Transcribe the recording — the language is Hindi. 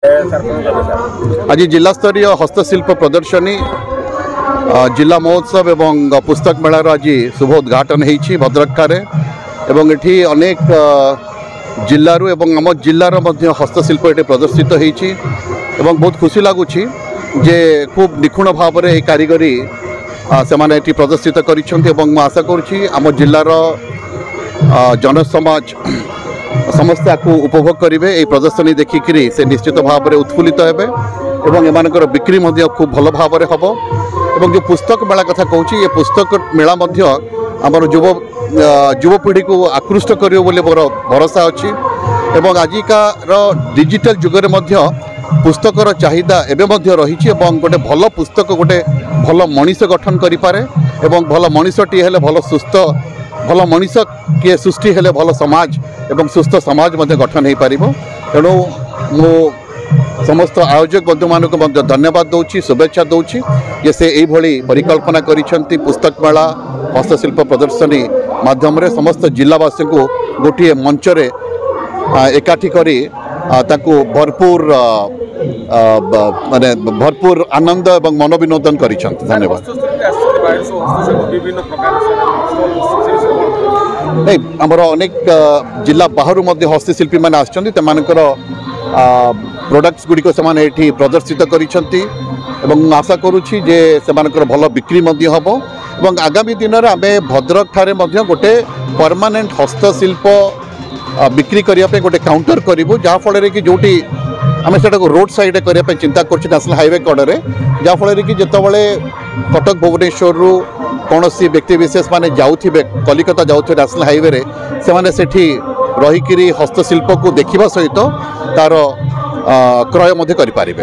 आज जिला स्तरीय हस्तशिल्प प्रदर्शनी जिला महोत्सव एवं पुस्तक मेलार आज शुभ उद्घाटन होती भद्रक एवं ये अनेक जिलूर एवं आम जिलार हस्तशिल्प ये प्रदर्शित होती बहुत खुशी लगुच जे खूब निखुण भाव में कारीगरी से माने प्रदर्शित कर आशा करुँची आम जिलार जनसमाज समस्ते आपको उपभोग करेंगे ये प्रदर्शनी देखिकी से निश्चित भाव में उत्फुल्लित हेबे एवं एमानकर बिक्री खूब भल भाव में हम एवं जो पुस्तक मेला कथा कहूँ ये पुस्तक मेला आमर युवपीढ़ी को आकृष्ट कर मोर भरोसा अच्छी एवं आजिकार डिजिटल जुगरे पुस्तकर चाहिदा एवं रही गोटे भल पुस्तक गोटे भल मनीष गठन करें एवं भल मनीषटी हेले भल सुस्थ भल मनीष किए सृष्टि हेले भल समाज एवं सुस्थ समाज गठन हो पार तेणु मो समस्त आयोजक बंधु मान को धन्यवाद दूची शुभेच्छा दूची ये से यही परिकल्पना करिसेंती पुस्तक मेला हस्तशिल्प प्रदर्शनी माध्यम रे समस्त जिलावासी को गोटे मंच रे एकाठी करी ताकू भरपूर माने भरपूर आनंद एवं मनोविनोदन करिसेंती। धन्यवाद। नहीं आमर अनेक जिला बाहर हस्तशिल्पी मैंने आसकर प्रोडक्ट्स गुड़िक से प्रदर्शित कर आशा करुँची जे से भल बिक्री हम और आगामी दिन में आम भद्रक ठारे गोटे परमानेंट हस्तशिल्प बिक्री करने गोटे काउंटर करूँ जहाँफल कि जोटी आम से रोड साइड करने चिंता कर नेशनल हाईवे कड़े जहाँफल कि जितेबाला कटक भुवनेश्वर कौन सी व्यक्ति विशेष माने जाऊे कलिकता जाऊे नेशनल हाईवे रे से माने सेठी रहीकि हस्तशिल्प को देखा सहित तार क्रय करें।